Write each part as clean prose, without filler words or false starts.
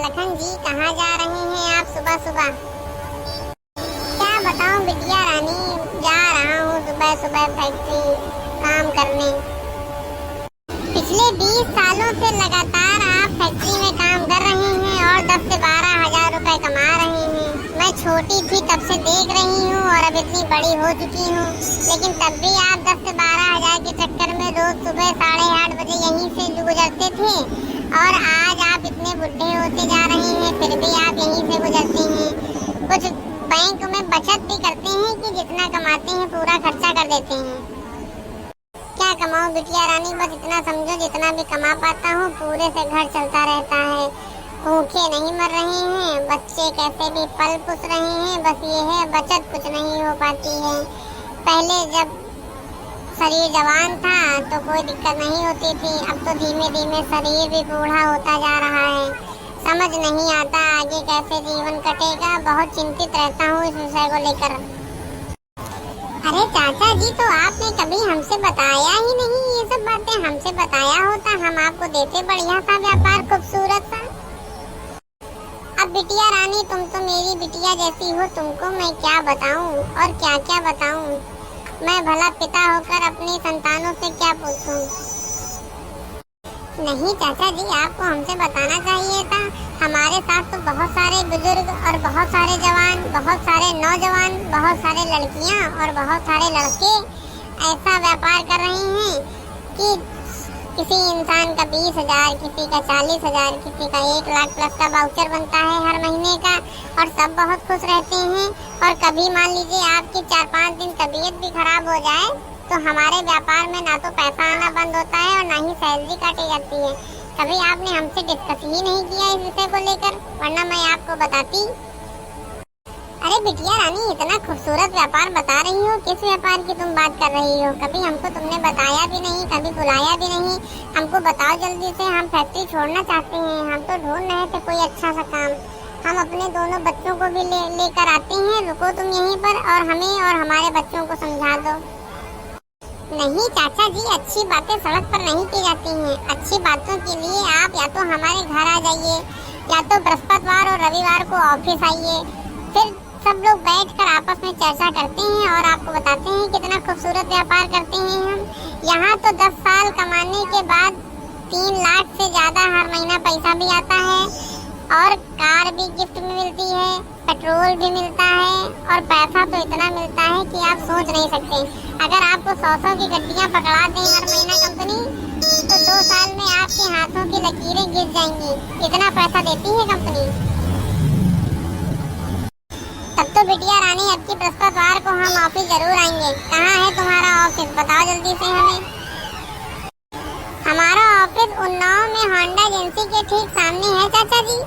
लखन जी, कहाँ जा रहे हैं आप सुबह सुबह? क्या बताऊं बिटिया रानी, जा रहा हूँ सुबह सुबह फैक्ट्री काम करने। पिछले 20 सालों से लगातार आप फैक्ट्री में काम कर रहे हैं और 10 से 12 हजार रुपए कमा रहे हैं। मैं छोटी थी तब से देख रही हूँ और अब इतनी बड़ी हो चुकी हूँ, लेकिन तब भी आप 10 से 12 हजार के चक्कर में रोज सुबह 8:30 बजे यहीं से गुजरते थे और आज आप इतने बुढ़े होते जा रहे हैं फिर भी आप यहीं से गुजरते हैं। कुछ बैंक में बचत भी करते हैं कि जितना कमाते हैं पूरा खर्चा कर देते हैं? क्या कमाऊं बिटिया रानी, बस इतना समझो जितना भी कमा पाता हूँ पूरे से घर चलता रहता है। भूखे नहीं मर रहे हैं, बच्चे कैसे भी पल पुस रहे हैं, बस ये है बचत कुछ नहीं हो पाती है। पहले जब शरीर जवान था तो कोई दिक्कत नहीं होती थी, अब तो धीमे धीमे शरीर भी बूढ़ा होता जा रहा है। समझ नहीं आता आगे कैसे जीवन कटेगा, बहुत चिंतित रहता हूँ इस विषय को लेकर। अरे चाचा जी, तो आपने कभी हमसे बताया ही नहीं ये सब बातें। हमसे बताया होता हम आपको देते बढ़िया सा व्यापार, खूबसूरत सा। अब बिटिया रानी, तुम तो मेरी बिटिया जैसी हो, तुमको मैं क्या बताऊं और क्या क्या बताऊं। मैं भला पिता होकर अपनी संतानों से क्या पूछूं? नहीं चाचा जी, आपको हमसे बताना चाहिए था। हमारे साथ तो बहुत सारे बुजुर्ग और बहुत सारे जवान, बहुत सारे नौजवान, बहुत सारे लड़कियां और बहुत सारे लड़के ऐसा व्यापार कर रहे हैं कि किसी इंसान का 20,000, किसी का 40,000, किसी का 1 लाख प्लस का वाउचर बनता है हर महीने का और सब बहुत खुश रहते हैं। और कभी मान लीजिए आपकी 4-5 दिन तबीयत भी खराब हो जाए तो हमारे व्यापार में ना तो पैसा आना बंद होता है और ना ही सैलरी काटी जाती है। कभी आपने हमसे डिस्कस ही नहीं किया इस विषय को लेकर, वरना मैं आपको बताती। अरे बिटिया रानी, इतना खूबसूरत व्यापार बता रही हो, किस व्यापार की तुम बात कर रही हो? कभी हमको तुमने बताया भी नहीं, कभी बुलाया भी नहीं। हमको बताओ जल्दी से, हम फैक्ट्री छोड़ना चाहते हैं। हम तो ढूंढ रहे थे कोई अच्छा सा काम। हम अपने दोनों बच्चों को भी लेकर आते हैं। रुको तुम यहीं पर और हमें और हमारे बच्चों को समझा दो। नहीं चाचा जी, अच्छी बातें सड़क पर नहीं की जाती हैं। अच्छी बातों के लिए आप या तो हमारे घर आ जाइए या तो बृहस्पतिवार और रविवार को ऑफिस आइए। फिर सब लोग बैठकर आपस में चर्चा करते हैं और आपको बताते हैं कितना खूबसूरत व्यापार करते हैं हम। यहाँ तो 10 साल कमाने के बाद 3 लाख से ज्यादा हर महीना पैसा भी आता है और कार भी गिफ्ट में मिलती है, पेट्रोल भी मिलता है और पैसा तो इतना मिलता है कि आप सोच नहीं सकते। अगर आपको 100 की गड्डियाँ पकड़ा दें हर महीना कंपनी, तो 2 साल में आपके हाथों की लकीरें गिर जाएंगी। इतना पैसा देती है कंपनी। तब तो बिटिया रानी, अब की बृहस्पतिवार को हम ऑफिस जरूर आएंगे। कहाँ है तुम्हारा ऑफिस, बताओ जल्दी से हमें। हमारा ऑफिस उन्नाव में होंडा एजेंसी के ठीक सामने है चाचा जी,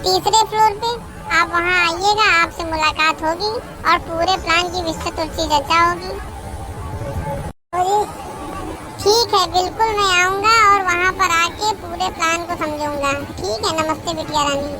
3रे फ्लोर पे। आप वहाँ आइएगा, आपसे मुलाकात होगी और पूरे प्लान की विस्तृत चर्चा होगी। ठीक है, बिल्कुल मैं आऊँगा और वहाँ पर आके पूरे प्लान को समझूंगा। ठीक है, नमस्ते बिटिया रानी।